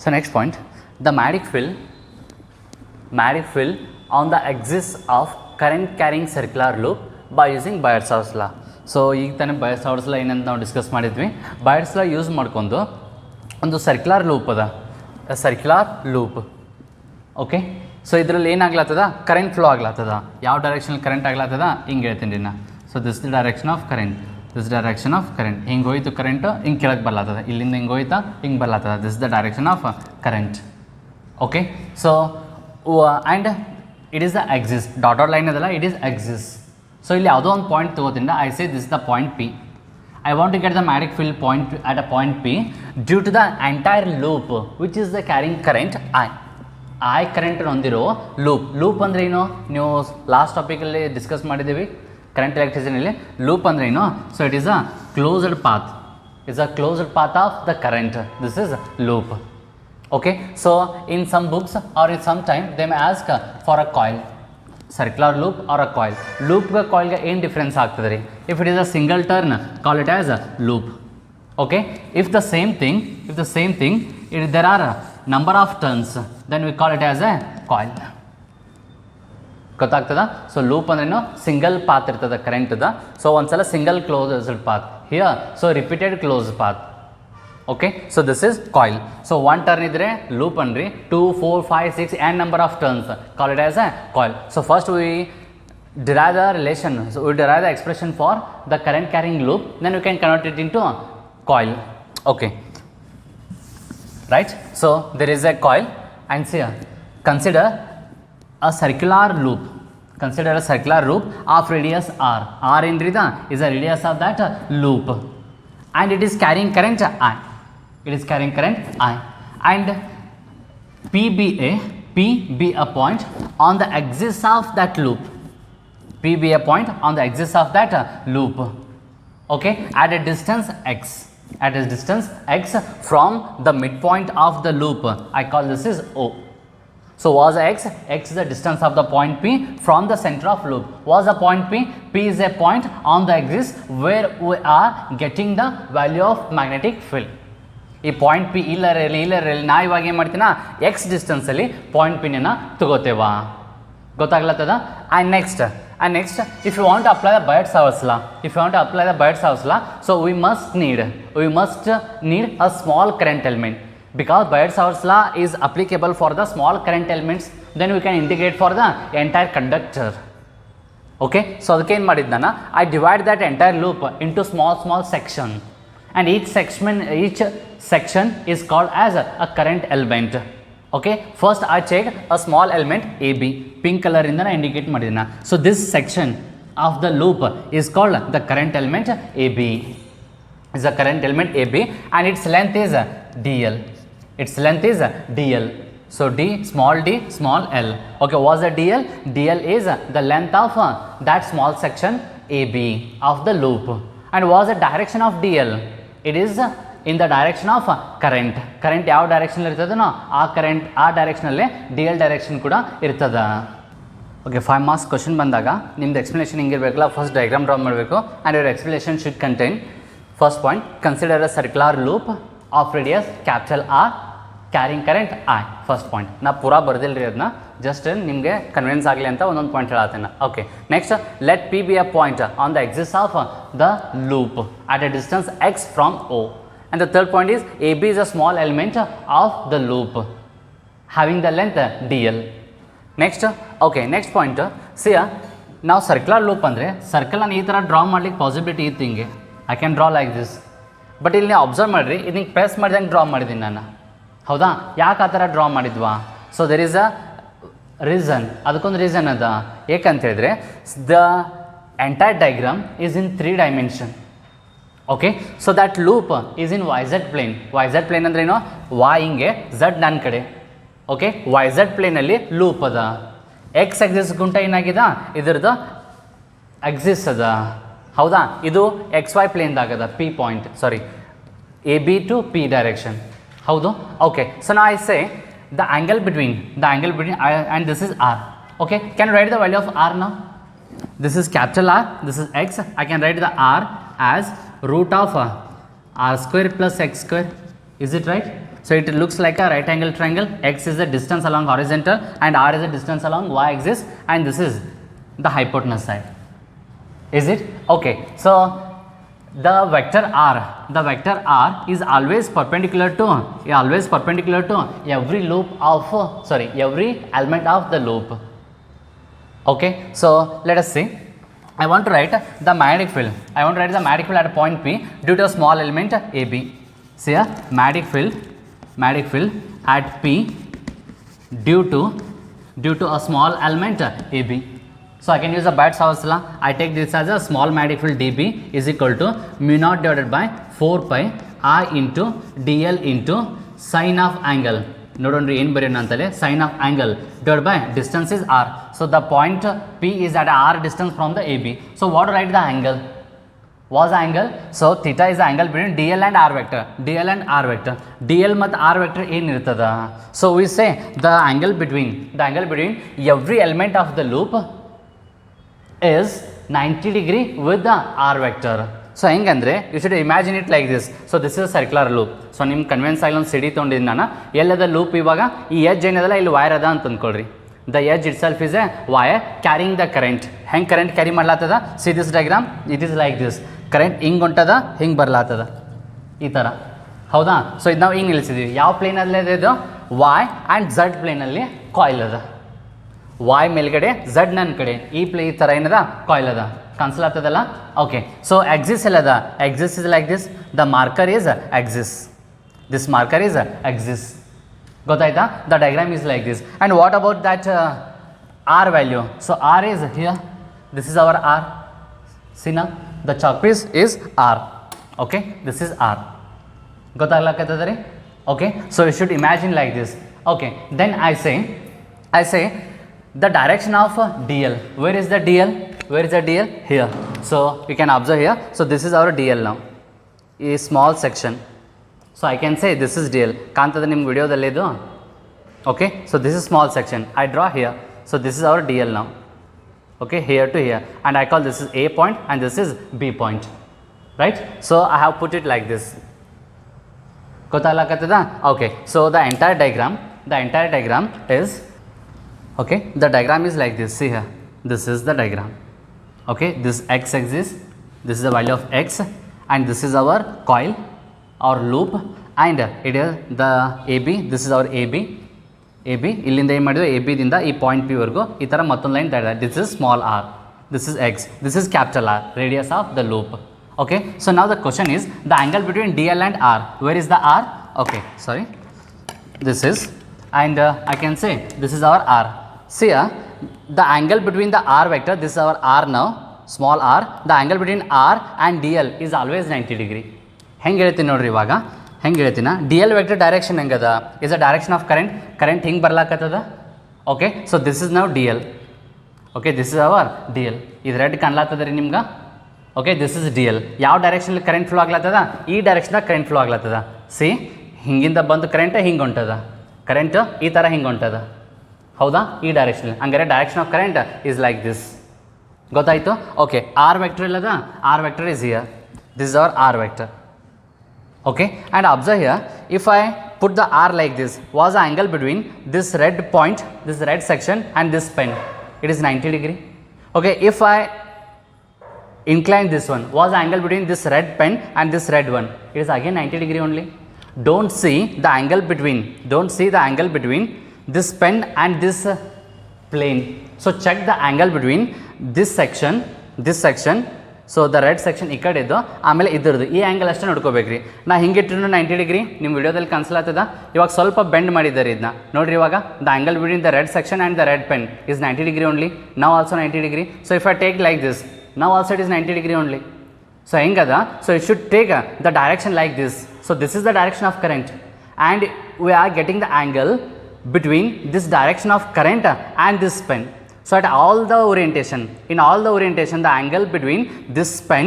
So next point, the magnetic field on the axis of current carrying circular loop by using Biot-Savart's law. So ಈಗ ತಾನೇ Biot-Savart's law ಏನಂತ ನಾವು discuss ಮಾಡಿದ್ವಿ. Biot's law use ಮಾಡ್ಕೊಂಡು ಒಂದು circular loop ಅದ, circular loop. Okay, so ಇದರಲ್ಲಿ ಏನಾಗ್ಲತ್ತದ, current flow ಆಗ್ಲತ್ತದ. ಯಾವ ಡೈರೆಕ್ಷನ್ ಕರೆಂಟ್ ಆಗ್ಲತ್ತದ ಹಿಂಗೆ ಹೇಳ್ತೀನಿ ನಾ. So this the direction of current, this direction of current. ಹಿಂಗೆ ಹೋಯ್ತು ಕರೆಂಟು, ಹಿಂಗೆ ಕೆಳಗೆ ಬರ್ಲಾತದ. ಇಲ್ಲಿಂದ ಹಿಂಗೆ ಹೋಯ್ತಾ ಹಿಂಗೆ ಬರ್ಲಾತದ. This the direction of current. Okay, so and it is the axis. Dotted line ಅದಲ್ಲ, ಇಟ್ ಈಸ್ ಎಕ್ಸಿಸ್. ಸೊ ಇಲ್ಲಿ ಯಾವುದೋ ಒಂದು ಪಾಯಿಂಟ್ ತೊಗೋತೀನಿ. I say this the point P. I want to get the magnetic field point at a point P due to the entire loop which is the carrying current I current ಹೊಂದಿರೋ loop ಅಂದರೆ ಏನು, ನೀವು last ಟಾಪಿಕಲ್ಲಿ discuss ಮಾಡಿದ್ದೀವಿ current ಎಲೆಕ್ಟ್ರಿಸಿಟಿಯಲ್ಲಿ. Loop ಅಂದರೆ ಏನು? So it is a closed path, is a closed path of the current. This is loop. Okay, so in some books or in some time they may ask for a coil, circular loop or a coil. ಲೂಪ್ಗೆ ಕಾಯಿಲ್ಗೆ ಏನು difference ಆಗ್ತದೆ ರೀ? If it is a single turn, call it as a loop. Okay, if the same thing it there are number of turns, then we call it as a coil. ಗೊತ್ತಾಗ್ತದ? So loop ಅಂದ್ರೇನು, single path ಇರ್ತದೆ ಕರೆಂಟ್ದ. So ಒಂದ್ಸಲ single closed path, here so repeated close path. Okay, so this is coil. So one turn ಇದ್ರೆ loop ಅನ್ರಿ, 2, 4, 5, 6 and number of turns, call it as a coil. So first we derive the relation, so we derive the expression for the current carrying loop, then we can convert it into a coil. Okay, right? So there is a coil, and see, consider a circular loop. Consider a circular loop of radius r. R in rida is the radius of that loop, and it is carrying current I. It is carrying current I, and P be a point on the axis of that loop. P be a point on the axis of that loop. Okay, at a distance x. At a distance x from the midpoint of the loop. I call this is O. So was x? X is the distance of the point P from the center of loop. Was the point P? P is a point on the axis where we are getting the value of magnetic field. ಈ point P ಇಲ್ಲರಲ್ಲಿ ನಾ ಇವಾಗ ಏನು ಮಾಡ್ತೀನ, X ಡಿಸ್ಟೆನ್ಸಲ್ಲಿ point ಪಿನ ತಗೋತೇವಾ? ಗೊತ್ತಾಗ್ಲತ್ತದ? And next if you want to apply the Biot-Savart's law, so we must need a small current element, because Biot-Savart's law is applicable for the small current elements, then we can integrate for the entire conductor. Okay, so ಅದಕ್ಕೆ ಏನು ಮಾಡಿದ್ದು ನಾನು, I divide that entire loop into small section, and each section is called as a current element. Okay, first I check a small element AB, pink color ಇಂದ ನಾನು indicate ಮಾಡಿದ್ದೀನಿ. So this section of the loop is called the current element AB. Is the current element AB, and its length is DL. So d small l. Okay, what's the DL? DL is the length of that small section AB of the loop. And what's the direction of DL? It is in the direction of current. ಯಾವ direction ಇರ್ತದನೋ ಆ ಡೈರೆಕ್ಷನಲ್ಲೇ D L direction ಕೂಡ ಇರ್ತದ. Okay, 5 marks question ಬಂದಾಗ ನಿಮ್ದು explanation ಹಿಂಗಿರಬೇಕಲ್ಲ. First diagram draw ಮಾಡಬೇಕು, and your explanation should contain first point, consider a circular loop of radius capital R carrying current I. First point ನಾ ಪೂರಾ ಬರ್ದಿಲ್ಲ ರೀ, ಅದನ್ನ ಜಸ್ಟ್ ನಿಮಗೆ ಕನ್ವಿನ್ಸ್ ಆಗಲಿ ಅಂತ ಒಂದೊಂದು ಪಾಯಿಂಟ್ ಹೇಳತ್ತೇನೆ. Okay, next let P be a point on the axis of the loop at a distance X from O. And the third point is AB is a small element of the loop having the length DL. Next point, see now circular loop ಅಂದರೆ circle ನಾನು ಈ ಥರ draw ಮಾಡ್ಲಿಕ್ಕೆ possibility ಇತ್ತು, ಹಿಂಗೆ I can draw like this. But ಇಲ್ಲಿ ನೀವು observe ಮಾಡಿರಿ, ಇದು ಹಿಂಗೆ ಪ್ರೆಸ್ ಮಾಡಿದಂಗೆ ಡ್ರಾ ಮಾಡಿದ್ದೀನಿ ನಾನು. ಹೌದಾ? ಯಾಕೆ ಆ ಥರ ಡ್ರಾ ಮಾಡಿದ್ವಾ? So there is a reason, ಅದಕ್ಕೊಂದು ರೀಸನ್ ಅದ. ಏಕಂತ ಹೇಳಿದ್ರೆ the entire diagram is in 3 dimension. Okay, so that loop is in YZ plane. YZ plane ಅಂದ್ರೆ ಏನು? Y ಹಿಂಗೆ, Z ನನ್ನ ಕಡೆ. ಓಕೆ, YZ ಪ್ಲೇನಲ್ಲಿ ಲೂಪ್ ಅದ. ಎಕ್ಸ್ ಎಕ್ಸಿಸ್ ಗುಂಟ ಏನಾಗಿದೆ, ಇದ್ರದ್ದು ಎಕ್ಸಿಸ್ ಅದ. ಹೌದಾ? ಇದು XY ಪ್ಲೇನ್ದಾಗದ, P point, sorry AB to P direction. ಹೌದು? ಓಕೆ, ಸೊ ನಾ I say the angle between and this is R. Okay, can you write the value of R now? This is capital R, this is X. I can write the R as root of R square plus X square. Is it right? So it looks like a right angle triangle. X is the distance along horizontal and R is the distance along y axis, and this is the hypotenuse side. Is it? Okay. So the vector R is always perpendicular to every loop of every element of the loop. Okay. So let us see. I want to write the magnetic field. At point P due to a small element AB. See here, magnetic field at P due to a small element AB. So I can use the Bart's law. I take this as a small magnetic field dB is equal to mu naught divided by 4 pi I into dl into sine of angle. Nodondri ಏನು ಬರೆಯೋಣ ಅಂತಲೇ sine of angle divided by distance is r. So the point P is at r distance from the AB. So what to write the angle? Was the angle? So theta is the angle between dl and r vector. dl ಮತ್ತು r vector ಏನು ಇರ್ತದ? So we say the angle between every element of the loop is 90 degree with the r vector. So ಹೆಂಗಂದ್ರೆ you should imagine it like this. So this is a circular loop. So ನಿಮ್ಮ conveyance ಆಗಿ ಒಂದು ಸಿಡಿ ತೊಗೊಂಡಿದ್ದು ನಾನು ಎಲ್ಲದ loop ಇವಾಗ ಈ edge ಏನದಲ್ಲ ಇಲ್ಲಿ ವೈರ್ ಅದ ಅಂತ ಅಂದ್ಕೊಳ್ರಿ. The edge itself is a wire carrying the current. ಹೆಂಗೆ ಕರೆಂಟ್ ಕ್ಯಾರಿ ಮಾಡ್ಲಾತದ? See this diagram, it is like this. Current ಹಿಂಗೆ ಹೊಂಟದ, ಹಿಂಗೆ ಬರ್ಲಾತದ ಈ ಥರ, ಹೌದಾ? ಸೊ ಇದು ನಾವು ಹಿಂಗೆ ನಿಲ್ಲಿಸಿದ್ದೀವಿ. ಯಾವ ಪ್ಲೇನಲ್ಲಿ ಇದೆ ಇದು? y ಆ್ಯಂಡ್ z ಪ್ಲೇನಲ್ಲಿ ಕಾಯಿಲ್ ಅದ. y ಮೇಲ್ಗಡೆ z ನನ್ನ ಕಡೆ ಈ ಥರ ಏನದ ಕಾಯಿಲ್ ಅದ, ಕಾಣಿಸ್ಲಾಗ್ತದಲ್ಲ? ಓಕೆ. ಸೊ ಆಕ್ಸಿಸ್ ಎಲ್ಲದ? Axis is like this. The marker is axis. This marker is axis. ಗೊತ್ತಾಯ್ತಾ? The diagram is like this. And what about that R value? So R is here. This is our R. See ನಾ the chalk piece is R. Okay, this is R. ಗೊತ್ತಾಗ್ಲಾಕತ್ತದ ರೀ? Okay. So you should imagine like this. Okay, then I say the direction of dl. Where is the dl? Here. So you can observe here. So this is our dl now, a small section. So I can say this is dl. ಕಾಣ್ತದ ನಿಮ್ಮ ವಿಡಿಯೋದಲ್ಲಿ ಇದು? Okay, so this is small section. I draw here. So this is our dl now. Okay, here to here, and I call this is a point and this is b point, right? So I have put it like this. ಗೊತ್ತಾಗ್ಲಾಕತ್ತದ? Okay, so the entire diagram is, okay, the diagram is like this. See here, this is the diagram. Okay, this x axis, this is the value of x, and this is our coil or loop, and it is the AB. This is our AB. ಇಲ್ಲಿಂದ ಏನು ಮಾಡಿದ್ವಿ? AB ದಿಂದ ಈ point P ವರೆಗೂ ಈ ಥರ ಮತ್ತೊಂದು line ತಡೆದ. This is small r, this is x, this is capital R, radius of the loop. Okay, so now the question is the angle between dl and r. Where is the r? Okay, sorry, this is, and I can say this is our r. See the angle between the r vector, this is our r now, small r. The angle between r and dl is always 90 degree. ಹೆಂಗೆ ಹೇಳ್ತೀನಿ ನೋಡ್ರಿ, ಇವಾಗ ಹೆಂಗೆ ಹೇಳ್ತೀನ? DL vector direction ಹೆಂಗದ? Is a direction of current ಹಿಂಗೆ ಬರ್ಲಾಕತ್ತದ. Okay, so this is ನಾವು DL. Okay, this is our DL. ಇದು ರೆಡ್ ಕಾಣ್ಲಾತದ ರೀ ನಿಮ್ಗೆ? Okay, this is DL. ಯಾವ ಡೈರೆಕ್ಷನಲ್ಲಿ ಕರೆಂಟ್ ಫ್ಲೋ ಆಗ್ಲತ್ತದ? ಈ ಡೈರೆಕ್ಷನ್ದಾಗ ಕರೆಂಟ್ ಫ್ಲೋ ಆಗ್ಲತ್ತದ. ಸಿ, ಹಿಂಗಿಂದ ಬಂದು ಕರೆಂಟ್ ಹಿಂಗೆ ಹೊಂಟದ, ಕರೆಂಟ್ ಈ ಥರ ಹಿಂಗೆ ಹೊಂಟದ, ಹೌದಾ? ಈ ಡೈರೆಕ್ಷನ್. ಹಂಗಾರೆ direction of current is like this. ಗೊತ್ತಾಯಿತು? ಓಕೆ, ಆರ್ ವೆಕ್ಟರ್ ಇಲ್ಲದ? R vector is here. This is our R vector. Okay, and observe here, if I put the r like this, was the angle between this red point, this red section and this pen? It is 90 degree. Okay, if I incline this one, was the angle between this red pen and this red one? It is again 90 degree only. Don't see the angle between this pen and this plane. So check the angle between this section. So the red section ಈ ಕಡೆ ಇದ್ದು, ಆಮೇಲೆ ಇದ್ರದ್ದು ಈ angle ಅಷ್ಟೇ ನೋಡ್ಕೋಬೇಕ್ರಿ. ನಾ ಹಿಂಗಿಟ್ರು 90 degree ನಿಮ್ಮ ವಿಡಿಯೋದಲ್ಲಿ ಕಾಣಿಸ್ಲಾಗ್ತದ. ಇವಾಗ ಸ್ವಲ್ಪ ಬೆಂಡ್ ಮಾಡಿದ್ದಾರೆ ಇದನ್ನ ನೋಡ್ರಿ. ಇವಾಗ the angle between the red section and the red pen is 90 degree only. ನಾವು also 90 degree. So if I take like this, ನಾವು also it is 90 degree only. So ಹೆಂಗದ? So you should take the direction like this. So this is the direction of current and we are getting the angle between this direction of current and this pen. So at all the orientation, the angle between this pen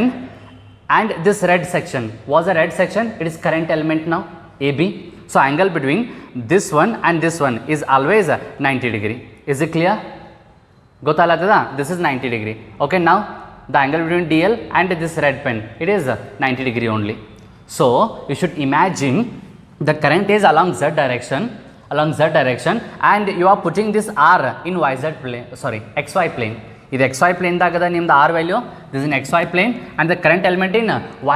and this red section was a red section. It is current element now, AB. So angle between this one and this one is always 90 degree. Is it clear? Gotalatada? This is 90 degree. Okay, now the angle between DL and this red pen, it is 90 degree only. So you should imagine the current is along z direction, and you are putting this r in yz plane, sorry, xy plane. ಇದು xy plane ದಾಗದ ನಿಮ್ದು r value, this is in xy plane and the current element in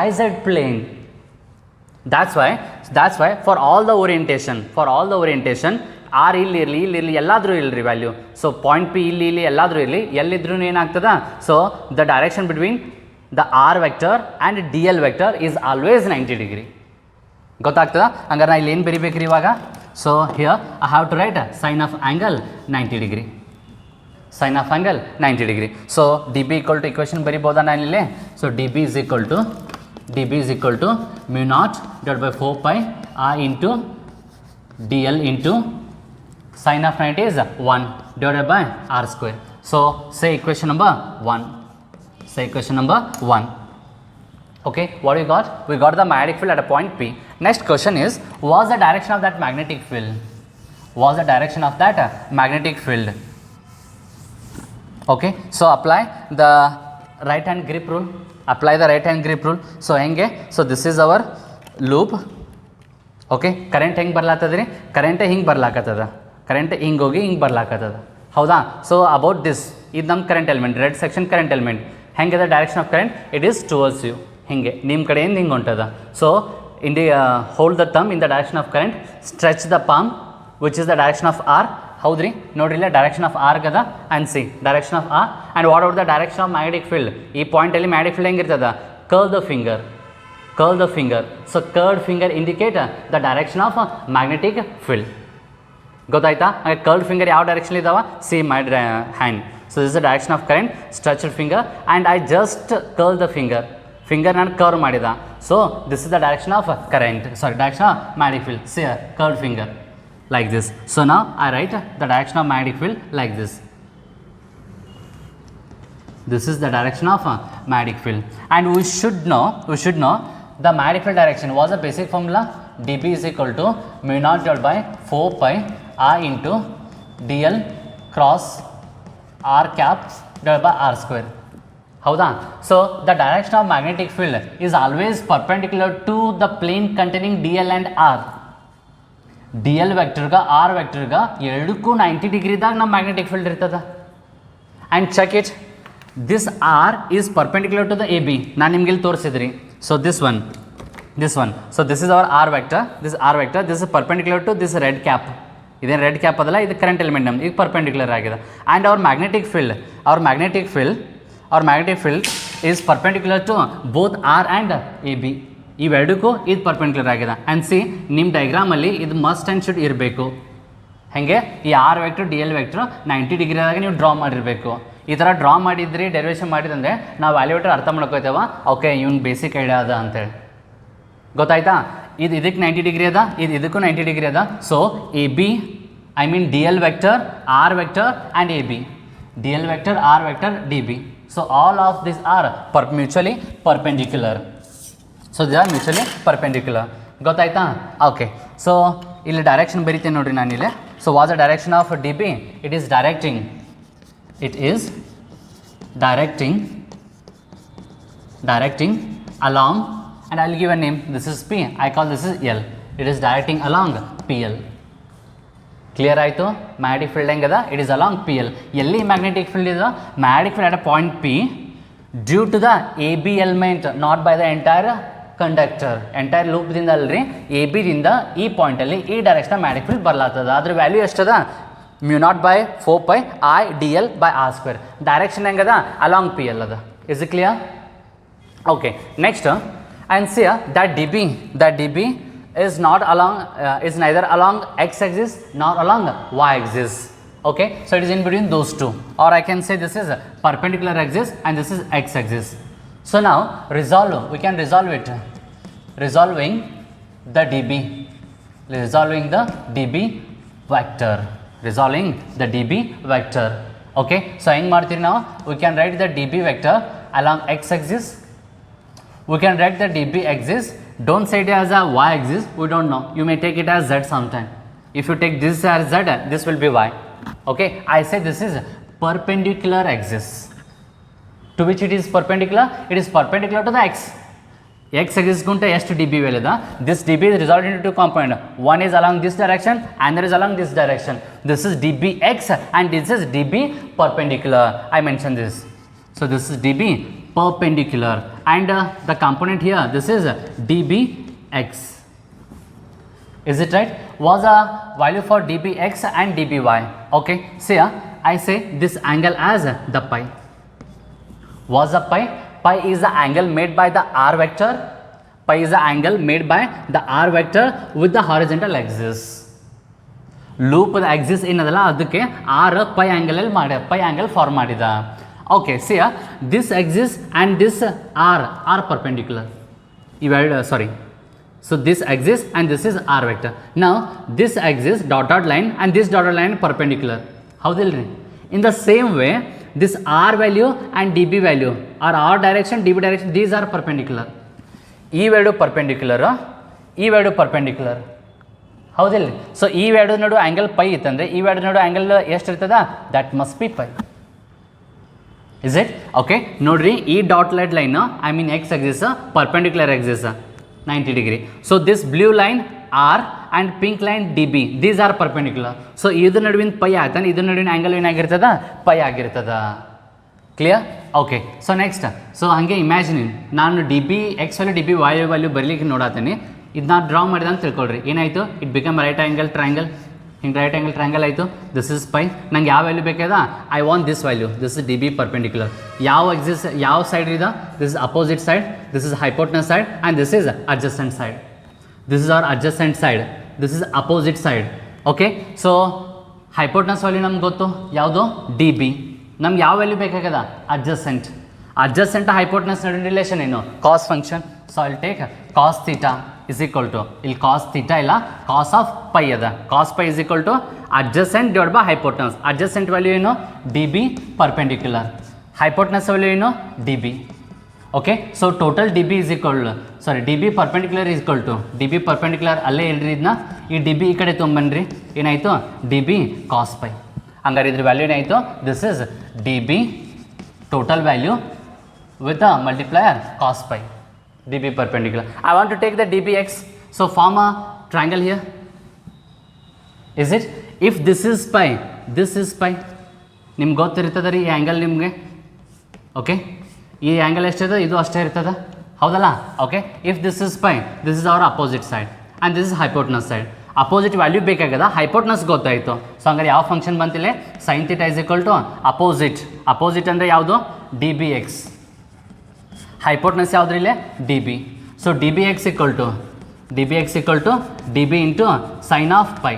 yz plane. That's why for all the orientation r ಇಲ್ಲಿ ಇರಲಿ ಎಲ್ಲಾದರೂ ಇರಲಿ value. So point P ಇಲ್ಲಿ ಎಲ್ಲಾದರೂ ಇರಲಿ, ಎಲ್ಲಿದ್ರೂ ಏನಾಗ್ತದ, so the direction between the R vector and D L vector is always 90 degree. ಗೊತ್ತಾಗ್ತದ? ಹಂಗಾರೆ ನಾ ಇಲ್ಲಿ ಏನು ಬರಿಬೇಕ್ರಿ ಇವಾಗ? So here I have to write sine of angle 90 degree, sine of angle 90 degree. So D B equal to equation ಬರಿಬೋದಾ ನಾನಿಲ್ಲಿ? So D B is equal to mu naught divide by 4 pi r into D L into sin of 90 is 1 divided by r square. So say equation number 1. Okay, what we got? We got the magnetic field at a point P. Next question is, what's the direction of that magnetic field? Okay, so apply the right hand grip rule. So henge, so this is our loop. Okay, current ಹೆಂಗೆ ಬರ್ಲಾತದ್ರಿ? Current ಹಿಂಗೆ ಬರ್ಲಾಕತ್ತದ, current ಹಿಂಗೆ ಹೋಗಿ ಹಿಂಗೆ ಬರ್ಲಾಕತ್ತದ, ಹೌದಾ? So about this, ಇದು ನಮ್ಮ current element, red section current element. ಹೆಂಗಿದೆ direction of current? It is towards you, ಹಿಂಗೆ ನಿಮ್ಮ ಕಡೆಯಿಂದ ಹಿಂಗೆ ಹೊಂಟದ. So in the hold the thumb in the direction of current, stretch the palm which is the direction of R. ಹೌದ್ರಿ, ನೋಡ್ರಿಲ್ಲ direction of R ಗದ and see direction of R. And what out the direction of magnetic field? ಈ ಪಾಯಿಂಟಲ್ಲಿ magnetic field ಹೆಂಗಿರ್ತದ? curl the finger. So curved finger indicate the direction of magnetic field. ಗೊತ್ತಾಯ್ತಾ? ಹಾಗೆ curled finger ಯಾವ direction ಇದಾವ? See my hand. So this the direction of current, stretched finger and I just curl the finger ನಾನು curve ಮಾಡಿದ. So this is the direction of current, sorry direction of magnetic field. See curled finger like this. So now I write the direction of magnetic field like this. This is the direction of magnetic field, and we should know the magnetic field direction was a basic formula. dB is equal to mu naught divided by 4 pi r into dl cross r cap divided by r square. ಹೌದಾ? So the direction of magnetic field is always perpendicular to the plane containing D L and R. D L ವೆಕ್ಟರ್ಗೆ R ವೆಕ್ಟರ್ಗೆ ಎರಡಕ್ಕೂ 90 ಡಿಗ್ರಿದಾಗ ನಮ್ಮ magnetic field ಇರ್ತದೆ. And check it, this R is perpendicular to the A B. ನಾನು ನಿಮ್ಗೆ ಇಲ್ಲಿ ತೋರಿಸಿದ್ರಿ. So this one, so this is our R vector, this is perpendicular to this red cap. ಇದೇನು ರೆಡ್ ಕ್ಯಾಪ್ ಅದಲ್ಲ, ಇದು current element ನಮ್ದು, ಈಗ perpendicular ಆಗಿದೆ. And our magnetic field is perpendicular to both R and A B. ಇವೆರಡಕ್ಕೂ ಇದು perpendicular ಆಗಿದೆ. And C ನಿಮ್ಮ ಡೈಗ್ರಾಮಲ್ಲಿ ಇದು ಮಸ್ಟ್ ಆ್ಯಂಡ್ ಶುಡ್ ಇರಬೇಕು. ಹಾಗೆ ಈ R vector D L vector 90 ಡಿಗ್ರಿದಾಗ ನೀವು ಡ್ರಾ ಮಾಡಿರಬೇಕು. ಈ ಥರ ಡ್ರಾ ಮಾಡಿದ್ರಿ, ಡೆರಿವೇಷನ್ ಮಾಡಿದಂದರೆ ನಾವು ವ್ಯಾಲ್ಯೂಟರ್ ಅರ್ಥ ಮಾಡ್ಕೋತೇವೆ, ಓಕೆ ಇವ್ನು ಬೇಸಿಕ್ ಐಡಿಯಾ ಅದ ಅಂತೇಳಿ. ಗೊತ್ತಾಯ್ತಾ? ಇದು ಇದಕ್ಕೆ 90 ಡಿಗ್ರಿ ಅದ, ಇದು ಇದಕ್ಕೂ 90 ಡಿಗ್ರಿ ಅದ. So A B, I mean D L vector, R vector and A B, D L vector, R vector, D B. So all of this are mutually perpendicular. So they are mutually perpendicular. ಗೊತ್ತಾಯ್ತಾ? Okay, so ಇಲ್ಲಿ direction ಬರೀತೇನೆ ನೋಡಿರಿ ನಾನಿಲ್ಲಿ. So was the direction of D B? It is directing along, and I will give a name. This is P, I call this is L. It is directing along PL. Clear ಆಯಿತು? Magnetic field ಹೆಂಗದ? It is along P L. ಎಲ್ಲಿ magnetic field ಇದೆ? Magnetic field at a point P due to the A B element, not by the entire conductor. Entire ಲೂಪ್ದಿಂದ ಅಲ್ರಿ, A ಬಿದಿಂದ ಈ ಪಾಯಿಂಟಲ್ಲಿ ಈ direction magnetic field ಬರ್ಲಾತದ. ಅದ್ರ value ಎಷ್ಟದ? Mu naught by 4 pi I dl by r square. Direction ಹೆಂಗದ? Along P L ಅದ. Is it clear? Okay, next and see that dB is not along is neither along x axis nor along y axis. Okay, so it is in between those two, or I can say this is perpendicular axis and this is x axis. So now we can resolve it, resolving the dB vector. Okay, so hang ಮಾಡ್ತೀವಿ ನಾವು. We can write the dB vector along x axis. We can write the dB axis. Don't say it as a y axis, we don't know. You may take it as z sometime. If you take this as z, this will be y. Okay, I say this is perpendicular axis. To which it is perpendicular? It is perpendicular to the x. X ಎಕ್ಸಿಸ್ಗುಂಟೆ ಎಷ್ಟು D B value ಅದ. This D B is resolved into compound. One is along this direction and is along this direction. This is D B X and this is D B perpendicular. I mention this. So this is dB perpendicular and the component here, this is dBx. Is it right? Was a value for dBx and dBy. Okay, see I say this angle as the pi. Was the pi? Pi is the angle made by the r vector. Pi is the angle made by the r vector with the horizontal axis. Loop Axis ಏನದಲ್ಲ ಅದಕ್ಕೆ R pi angle ಅಲ್ಲಿ ಮಾಡಿ pi angle form ಮಾಡಿದ. Okay, see this axis and this are perpendicular. Sorry. So this axis and this is r vector. Now this axis dotted line and this dotted line perpendicular. How they will? In the same way, this r value and dB value or r direction, dB direction, these are perpendicular. E value perpendicular, E value perpendicular. ಹೌದಿಲ್ಲ. So ಈ value ನಡು angle pi ಇತ್ತಂದರೆ ಈ value ನಡು angle ಎಷ್ಟು ಇರ್ತದ, that must be pi. Is it? Okay, ನೋಡ್ರಿ ಈ ಡಾಟ್ಲೆಡ್ line I mean X axis perpendicular axis 90 degree. So this blue line R and pink line D B, these are perpendicular. So ಇದ್ರ ನಡುವಿನ pi ಆಗ್ತಾನೆ, ಇದ್ರ ನಡುವಿನ ಆ್ಯಂಗಲ್ ಏನಾಗಿರ್ತದ, pi ಆಗಿರ್ತದ. Clear? Okay. So next, so ಹಾಗೆ ಇಮ್ಯಾಜಿನ್ ನಾನು D B X value D B Y value ಬರಲಿಕ್ಕೆ ನೋಡತ್ತೀನಿ. ಇದು ನಾನು ಡ್ರಾ ಮಾಡಿದ ಅಂತ ತಿಳ್ಕೊಳ್ರಿ. ಏನಾಯಿತು, it become right angle triangle. ಹಿಂಗೆ ರೈಟ್ ಆ್ಯಂಗಲ್ ಟ್ರಯಾಂಗಲ್ ಆಯಿತು. This is pi. ನಂಗೆ ಯಾವ ವ್ಯಾಲ್ಯೂ ಬೇಕಾದ, I want this value. This is D B perpendicular. ಯಾವ ಎಕ್ಸಿಸ್ ಯಾವ ಸೈಡ್ ಇದೆ, this is opposite side, this is hypotenuse side and this is adjacent side. This is our adjacent side, this is opposite side. Okay, so hypotenuse value ನಮ್ಗೆ ಗೊತ್ತು ಯಾವುದು, D B. ನಮ್ಗೆ ಯಾವ value ಬೇಕಾಗದ, adjacent. Adjacent hypotenuse ನಡುವಿನ relation ಏನು, cos function. So I'll take cos theta is equal to, ಇಲ್ಲಿ cos theta ಇಲ್ಲ, ಕಾಸ್ ಆಫ್ ಪೈ ಅದ. Cos pi is equal to adjacent divide by hypotenuse. Adjacent value ಏನು, D B perpendicular. Hypotenuse value ಏನು, D B. Okay, so total D B is equal, sorry D B perpendicular is equal to, D B perpendicular ಅಲ್ಲೇ ಇಲ್ರಿ ಇದನ್ನ, ಈ D B ಈ ಕಡೆ ತೊಗೊಂಬನ್ರಿ. ಏನಾಯಿತು, D B ಕಾಸ್ pi. ಹಂಗಾರೆ ಇದ್ರ ವ್ಯಾಲ್ಯೂ ಏನಾಯಿತು, this is D B total value with the multiplier cos pi, dB perpendicular. I want to take the dBx, so form a triangle here. Is it? If this is pi, this is pi. ನಿಮ್ಗೆ ಗೊತ್ತಿರ್ತದ ರೀ ಈ angle ನಿಮಗೆ. Okay, ಈ angle ಎಷ್ಟಿದೆ, ಇದು ಅಷ್ಟೇ ಇರ್ತದ, ಹೌದಲ್ಲ? Okay, if this is pi, this is our opposite side and this is hypotenuse side. Opposite value ಬೇಕಾಗದ, ಹೈಪೋಟೆನಸ್ ಗೊತ್ತಾಯಿತು. ಸೊ ಹಂಗಾರೆ ಯಾವ ಫಂಕ್ಷನ್ ಬಂತಿಲ್ಲ, sine theta is equal to opposite. Opposite ಅಂದರೆ ಯಾವುದು, ಡಿ ಬಿ ಎಕ್ಸ್. ಹೈಪೋಟೆನಸ್ ಯಾವುದ್ರಿ ಇಲ್ಲೇ, D B. So D B X equal to D B into sine of pi,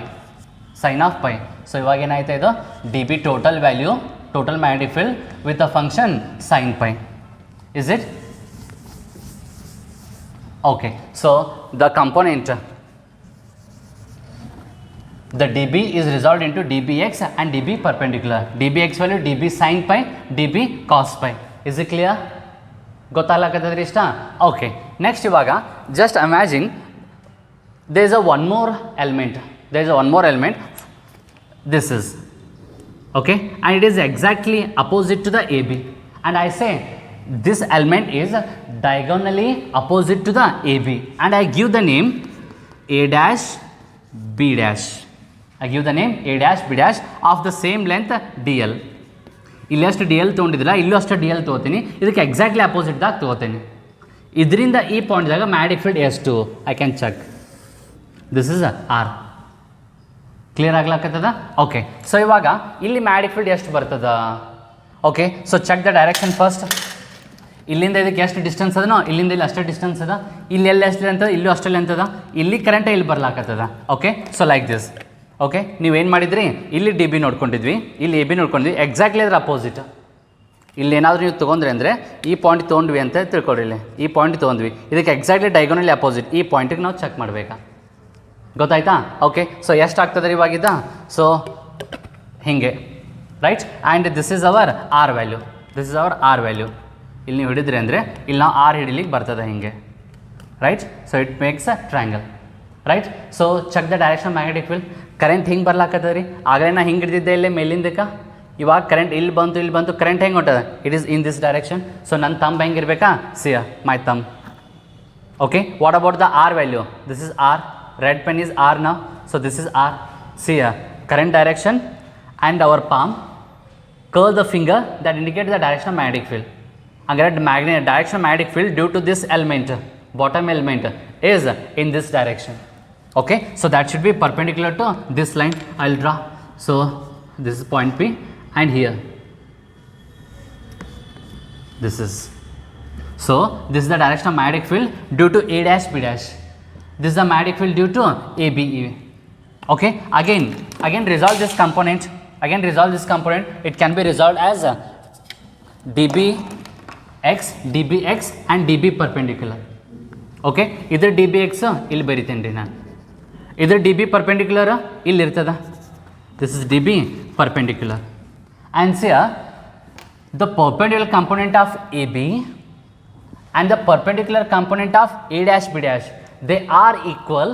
sine of pi. So ಇವಾಗ ಏನಾಯ್ತು, ಇದು D B total value, total magnetic field with a function sine pi. Is it? Okay, so the component, the dB is resolved into dBx and dB perpendicular. dBx value dB sin pi, dB cos pi. Is it clear? ಗೊತ್ತಾಗ್ಲಕ್ಕತ್ತದ್ರಿ ಇಷ್ಟ? Okay, next ಇವಾಗ just imagine there is a one more element, this is, okay, and it is exactly opposite to the AB, and I say this element is diagonally opposite to the AB, and I give the name A dash B dash. I give the name A dash B dash of the same length DL. ಇಲ್ಲಿ ಎಷ್ಟು D L ತೊಗೊಂಡಿದ್ದಿಲ್ಲ, ಇಲ್ಲೂ ಅಷ್ಟು D L ತೊಗೋತೀನಿ. ಇದಕ್ಕೆ exactly ಅಪೋಸಿಟ್ದಾಗ ತೊಗೋತೀನಿ. ಇದರಿಂದ ಈ ಪಾಯಿಂಟ್ದಾಗ magnetic field ಎಷ್ಟು, I can check. This is R. Clear ಆಗ್ಲಾಕತ್ತದ? ಓಕೆ, ಸೊ ಇವಾಗ ಇಲ್ಲಿ ಮ್ಯಾಗ್ನೆಟಿಕ್ ಫೀಲ್ಡ್ ಎಷ್ಟು ಬರ್ತದ? Okay, so check the direction first. ಇಲ್ಲಿಂದ ಇದಕ್ಕೆ ಎಷ್ಟು ಡಿಸ್ಟೆನ್ಸ್ ಅದನೋ, ಇಲ್ಲಿಂದ ಇಲ್ಲಿ ಅಷ್ಟೇ ಡಿಸ್ಟೆನ್ಸ್ ಅದ. ಇಲ್ಲಿ ಎಲ್ಲ ಎಷ್ಟು ಲೆಂತ್ ಅದ, ಇಲ್ಲೂ ಅಷ್ಟೇ ಲೆಂತ್ ಅದ. ಇಲ್ಲಿ ಕರೆಂಟೇ ಇಲ್ಲಿ ಬರ್ಲಾಕತ್ತದ. Okay, so like this. Okay, ನೀವೇನು ಮಾಡಿದ್ರಿ, ಇಲ್ಲಿ ಡಿ ಬಿ ನೋಡ್ಕೊಂಡಿದ್ವಿ, ಇಲ್ಲಿ ಎ ಬಿ ನೋಡ್ಕೊಂಡಿದ್ವಿ, ಎಕ್ಸಾಕ್ಟ್ಲಿ ಅದ್ರ ಅಪೋಸಿಟ್. ಇಲ್ಲಿ ಏನಾದರೂ ನೀವು ತೊಗೊಂಡ್ರಿ ಅಂದರೆ ಈ ಪಾಯಿಂಟ್ ತೊಗೊಂಡ್ವಿ ಅಂತ ತಿಳ್ಕೊಡ್ರಿ. ಇಲ್ಲಿ ಈ ಪಾಯಿಂಟ್ ತೊಗೊಂಡ್ವಿ, ಇದಕ್ಕೆ ಎಕ್ಸಾಕ್ಟ್ಲಿ ಡೈಗೋನಲಿ ಅಪೋಸಿಟ್. ಈ ಪಾಯಿಂಟಿಗೆ ನಾವು ಚೆಕ್ ಮಾಡಬೇಕಾ, ಗೊತ್ತಾಯ್ತಾ? ಓಕೆ, ಸೊ ಎಷ್ಟು ಆಗ್ತದೆ ಇವಾಗಿದ್ದ? ಸೊ ಹೀಗೆ, right? And this is our R value, this is our R value. ಇಲ್ಲಿ ನೀವು ಹಿಡಿದ್ರಿ ಅಂದರೆ ಇಲ್ಲಿ ನಾವು ಆರ್ ಹಿಡಿಲಿಕ್ಕೆ ಬರ್ತದೆ ಹಿಂಗೆ, right? So it makes a triangle, right? So check the direction magnetic field. Current ಹಿಂಗೆ ಬರ್ಲಾಕತ್ತದ ರೀ, ಆಗಲೇ ನಾ ಹಿಂಗೆ ಹಿಡಿದಿದ್ದೆ ಇಲ್ಲೇ ಮೇಲಿಂದಕ್ಕೆ. ಇವಾಗ ಕರೆಂಟ್ ಇಲ್ಲಿ ಬಂತು, ಕರೆಂಟ್ ಹೆಂಗೆ ಹೊಂಟದ, it is in this direction. So ನನ್ನ ತಂಬ್ ಹೆಂಗೆ ಇರಬೇಕಾ, ಸಿಯ ಮೈ thumb Okay, what about the R value? This is R, red pen is R now, so this is R. See here, current direction and our palm, curl the finger, that indicates the direction of magnetic field. Again, direction of magnetic field due to this element, bottom element is in this direction. Okay, so that should be perpendicular to this line. I will draw. So this is point P, and here this is. So this is the direction of magnetic field due to A dash B dash. This is the magnetic field due to A B E. Okay, again resolve this component. Again resolve this component. It can be resolved as dBx, dBx and dB perpendicular. Okay, either dBx ಇಲ್ಲಿ ಬರಿತೇನೆ ನಾನು, either dB perpendicular ಇಲ್ಲಿ ಇರ್ತದ. This is dB perpendicular, and see the perpendicular component of AB and the perpendicular component of A dash B dash, they are equal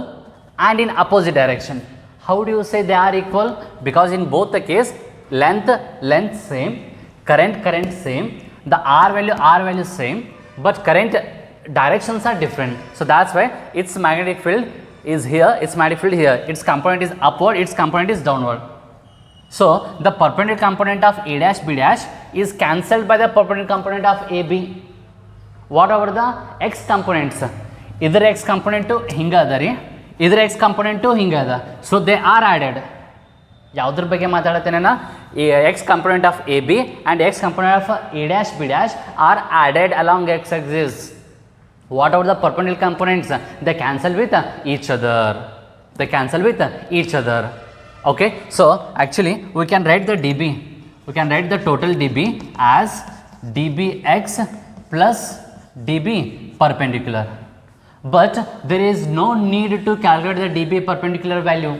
and in opposite direction. How do you say they are equal? Because in both the case, length same, current same, the R value same, but current directions are different. So that's why its magnetic field is here, its magnetic field here, its component is upward, its component is downward. So the perpendicular component of A dash B dash is cancelled by the perpendicular component of AB. What over the x components? Either x component to hinga adari, either x component to hinga ada. So they are added. ಯಾವುದ್ರ ಬಗ್ಗೆ ಮಾತಾಡ್ತೇನೆ ನಾ, x component of AB and x component of A dash B dash are added along x axis. What are the perpendicular components? They cancel with each other. They cancel with each other. Okay, so actually we can write the dB. We can write the total dB as dBx plus dB perpendicular. But there is no need to calculate the dB perpendicular value.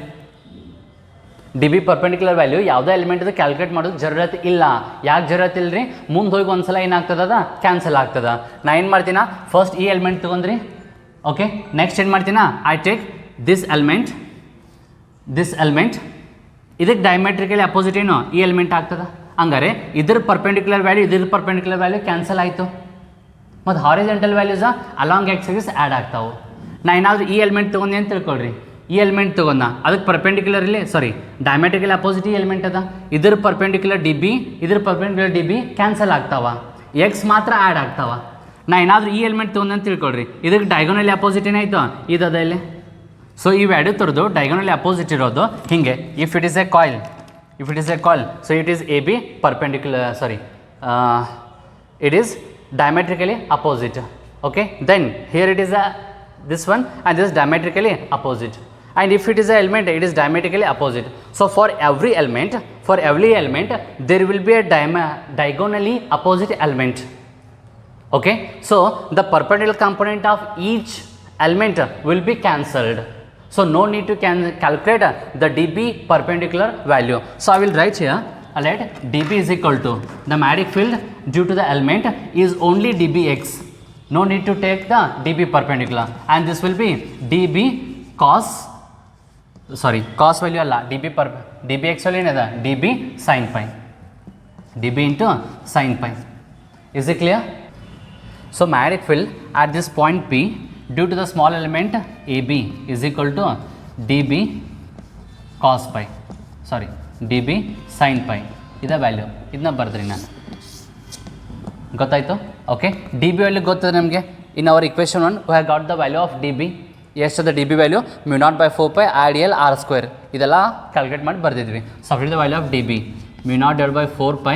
dB perpendicular value ಯಾವುದೇ element calculate ಮಾಡೋದು ಜರೂರತ್ ಇಲ್ಲ. ಯಾಕೆ ಜರೂರತ್ ಇಲ್ಲ ರೀ, ಮುಂದೆ ಹೋಗಿ ಒಂದ್ಸಲ ಏನಾಗ್ತದ ಕ್ಯಾನ್ಸಲ್ ಆಗ್ತದ. ನಾ ಏನು ಮಾಡ್ತೀನ, ಫಸ್ಟ್ ಈ ಎಲಿಮೆಂಟ್ ತೊಗೊಂಡ್ರಿ. ಓಕೆ, ನೆಕ್ಸ್ಟ್ ಏನು ಮಾಡ್ತೀನ, ಐ ಟೇಕ್ ದಿಸ್ ಎಲಿಮೆಂಟ್ ಇದಕ್ಕೆ ಡೈಮೆಟ್ರಿಕಲಿ ಅಪೋಸಿಟ್ ಏನು ಈ ಎಲಿಮೆಂಟ್ ಆಗ್ತದ. ಹಂಗಾರೆ ಇದ್ರ ಪರ್ಪೆಂಡಿಕ್ಯುಲರ್ ವ್ಯಾಲ್ಯೂ ಕ್ಯಾನ್ಸಲ್ ಆಯಿತು. ಮತ್ತು horizontal values along X axis add ಆಗ್ತಾವೆ. ನಾ ಏನಾದರೂ ಈ ಎಲಿಮೆಂಟ್ ತೊಗೊಂಡೆ ಅಂತ ತಿಳ್ಕೊಳ್ರಿ, ಈ ಎಲಿಮೆಂಟ್ ತೊಗೊಂಡ ಅದಕ್ಕೆ ಪರ್ಪೆಂಡಿಕ್ಯುಲರ್ಲಿ ಡೈಮೆಟ್ರಿಕಲಿ ಅಪೋಸಿಟ್ ಈ ಎಲಿಮೆಂಟ್ ಅದ, ಇದ್ರ ಪರ್ಪೆಂಡಿಕ್ಯುಲರ್ ಡಿ ಬಿ ಕ್ಯಾನ್ಸಲ್ ಆಗ್ತಾವ, ಎಕ್ಸ್ ಮಾತ್ರ ಆ್ಯಡ್ ಆಗ್ತಾವ. ನಾ ಏನಾದರೂ ಈ ಎಲಿಮೆಂಟ್ ತೊಗೊಂಡೆ ಅಂತ ತಿಳ್ಕೊಳ್ರಿ, ಇದಕ್ಕೆ ಡೈಗೋನಲಿ ಅಪೋಸಿಟ್ ಏನಾಯಿತು ಇದದ ಇಲ್ಲಿ. ಸೊ ಈ ವ್ಯಾಲ್ಯೂ ತರದು ಡೈಗೋನಲಿ ಅಪೋಸಿಟ್ ಇರೋದು ಹಿಂಗೆ. If it is A coil, so it is A B perpendicular, it is diametrically opposite. Okay, then here it is this one, and this is diametrically opposite. And if it is an element, it is diametrically opposite. So for every element there will be a diagonally opposite element. Okay, so the perpendicular component of each element will be cancelled. So no need to calculate the dB perpendicular value. So I will write here, let dB is equal to the magnetic field due to the element is only dBx. No need to take the dB perpendicular, and this will be dB cos value alla dBx value ಏನದ dB sin pi, dB into sin pi. Is it clear? So magnetic field at this point P due to the small element AB is equal to dB cos pi, dB sin pi. ಇದ value, ಇದನ್ನ ಬರ್ದ್ರಿ ನಾನು, ಗೊತ್ತಾಯ್ತು. ಓಕೆ, D B value ಗೊತ್ತದೆ ನಮಗೆ. In our equation 1 we have got the value of dB. ಎಷ್ಟದ D B value μ0/4π IDL r². ಇದೆಲ್ಲ ಕ್ಯಾಲ್ಕುಲೇಟ್ ಮಾಡಿ ಬರ್ದಿದ್ವಿ. Substitute the value of dB μ0/4π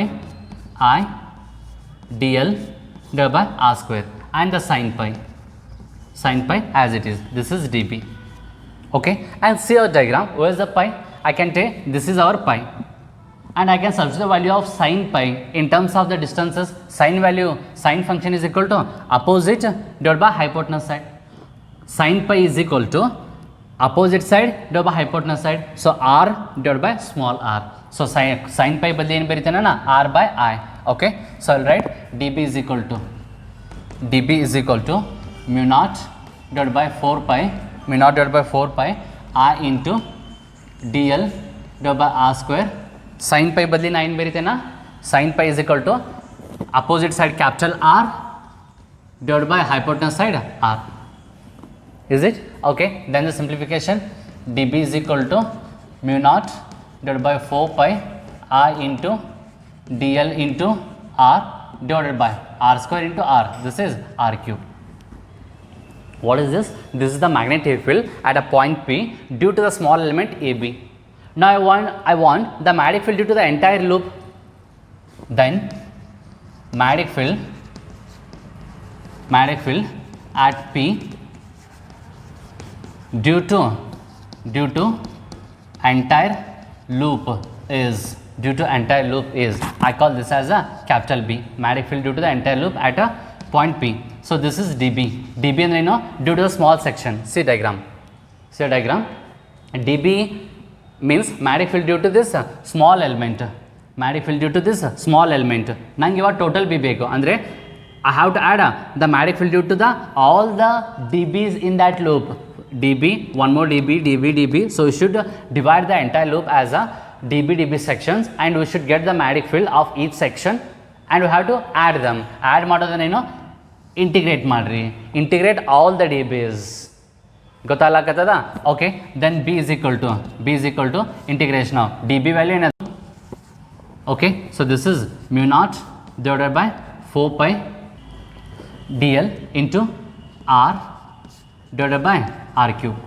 IDL r² and the sin pi as it is. This is dB. Okay, and see our diagram. Where is the pi? I can take this is our pi, and I can substitute the value of sin pi in terms of the distances. Sin function is equal to opposite divided by hypotenuse side. Sin pi is equal to opposite side divided by hypotenuse side. So r divided by small r. So sin pi ಬದಲು ಏನು ಬರೀತೇನೆ ನಾ, r by I. Okay, so I'll write dB is equal to μ0 divided by 4π I into dl divided by r². sin pi ಬದಲಿ ನಾ ಏನು ಬರೀತೇನೆ, sin pi is equal to opposite side capital R divided by hypotenuse side R. Is it? Okay, then the simplification, dB is equal to mu naught divided by 4 pi I into dl into r divided by r square into r. This is r cube. What is this? This is the magnetic field at a point P due to the small element AB. Now I want the magnetic field due to the entire loop. Then magnetic field at P due to entire loop is I call this as a capital B, magnetic field due to the entire loop at a point P. So this is dB. dB and due to the small section. See diagram. dB means magnetic field due to this small element. ನಂಗೆ ಇವಾಗ total B ಬೇಕು ಅಂದರೆ I have to add the magnetic field due to the all the dBs in that loop. dB, one more dB. So we should divide the entire loop as a dB sections and we should get the magnetic field of each section and we have to add them. Add ಮಾಡೋದನ್ನೇನು integrate ಮಾಡ್ರಿ. Integrate all the dBs. ಗೊತ್ತಾಗತ್ತದ? Okay, then B is equal to integration of dB value ಏನದು? Okay, so this is mu naught divided by 4 pi dl into r divided by r cube.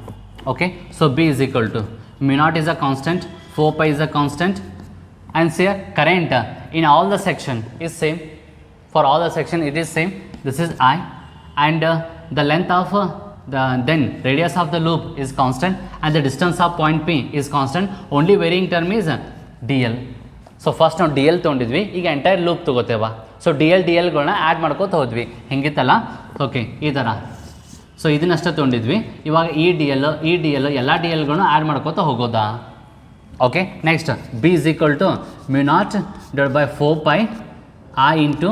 Okay, so B is equal to mu naught is a constant, 4 pi is a constant, and say current in all the section is same. For all the section it is same. This is I, and the length of then radius of the loop is constant, and the distance of point P is constant. Only varying term is dl. ಸೊ first ನಾವು D L ತೊಗೊಂಡಿದ್ವಿ, ಈಗ entire loop ತೊಗೋತೇವ. ಸೊ D ಎಲ್ಗಳನ್ನ add ಮಾಡ್ಕೋತ ಹೋದ್ವಿ, ಹಿಂಗಿತ್ತಲ್ಲ. ಓಕೆ, ಈ ಥರ. ಸೊ ಇದನ್ನಷ್ಟೇ ತೊಗೊಂಡಿದ್ವಿ. ಇವಾಗ ಈ ಡಿ ಎಲ್ ಎಲ್ಲ ಡಿ ಎಲ್ಗಳನ್ನ ಆ್ಯಡ್ ಮಾಡ್ಕೋತ ಹೋಗೋದಾ. Okay, next B is equal to mu naught divided by 4 pi I into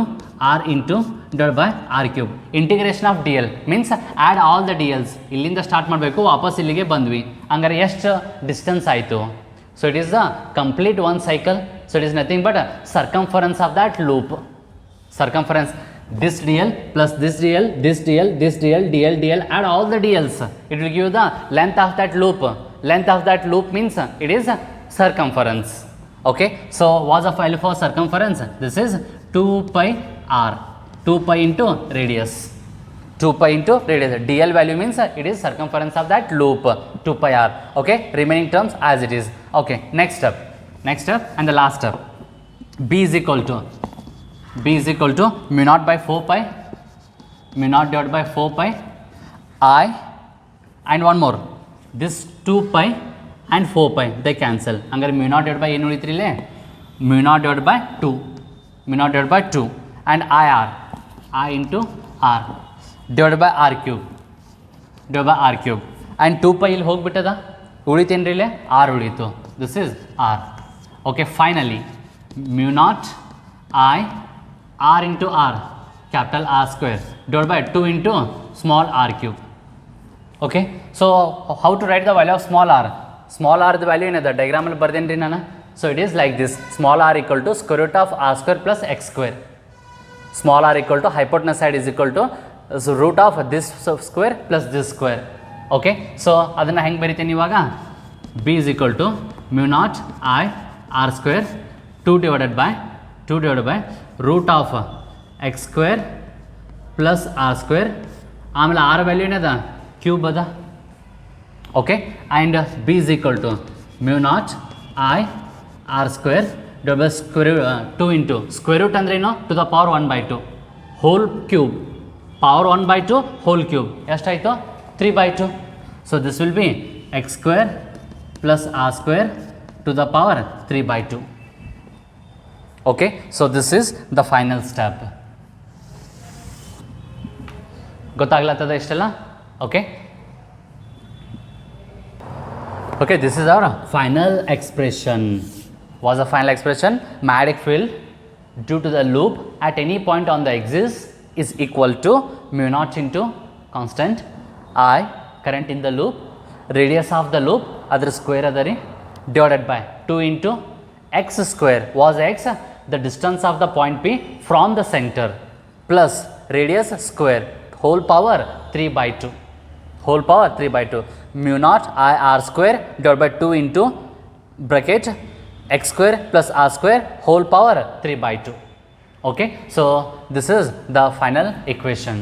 r into divided by r cube. Integration of D L means add all the D else. ಇಲ್ಲಿಂದ start ಮಾಡಬೇಕು, ವಾಪಸ್ ಇಲ್ಲಿಗೆ ಬಂದ್ವಿ. ಹಂಗಾರೆ ಎಷ್ಟು distance ಆಯಿತು? So it is the complete one cycle. So it is nothing but a circumference of that loop. Circumference, this dl plus this dl, dl, add all the dls. It will give you the length of that loop. Length of that loop means it is circumference. Okay, so what's the value for circumference? This is 2 pi r, 2 pi into radius. 2 pi into radius. dl value means it is circumference of that loop, 2 pi r. Okay, remaining terms as it is. Okay, next step and the last step. B is equal to mu naught by 4 pi, mu naught divided by 4 pi I, and one more, this 2 pi and 4 pi they cancel. Hangare mu naught divided by ಏನು ಉಳಿತ್ರಿ ಇಲ್ಲಿ? mu naught divided by 2 and I into r divided by r cube and 2 pi ಇಲ್ಲಿ ಹೋಗ್ಬಿಟ್ಟದ, ಉಳಿತೇನ್ರಿ ಇಲ್ಲಿ? r ಉಳಿತು. This is r. Okay, finally mu naught I r into r, capital R square divided by 2 into small r cube. Okay, so how to write the value of small r? Small r the value ಏನದ diagram ಅಲ್ಲಿ ಬರ್ದೇನ್ರಿ ನಾನು. So it is like this, small r equal to square root of r square plus x square. Small r equal to hypotenuse side is equal to root of this square plus this square. Okay, so ಅದನ್ನು ಹೆಂಗೆ ಬರಿತೀನಿ ಇವಾಗ? B is equal to mu naught I r square 2 divided by root of x square plus r square, ಆಮೇಲೆ r value ಏನದ? Cube ಅದ. Okay, and B is equal to mu naught I r square divided by square 2 into square root ಅಂದ್ರೆ ಏನು? to the power 1/2 whole cube, power 1/2 whole cube ಎಷ್ಟಾಯಿತು? 3/2. So this will be x square plus r square to the power 3/2. Okay, so this is the final step. ಗೊತ್ತಾಗ್ಲತ್ತದ ಇಷ್ಟೆಲ್ಲ? Okay, this is our final expression. What's the final expression? Magnetic field due to the loop at any point on the axis is equal to mu naught into constant I, current in the loop, radius of the loop ಅದರ square ಅದ ರೀ, divided by 2 into x square. Was x the distance of the point P from the center plus radius square whole power 3/2. whole power 3 by 2, mu naught I r square divided by 2 into bracket x square plus r square whole power 3 by 2. Okay, so this is the final equation.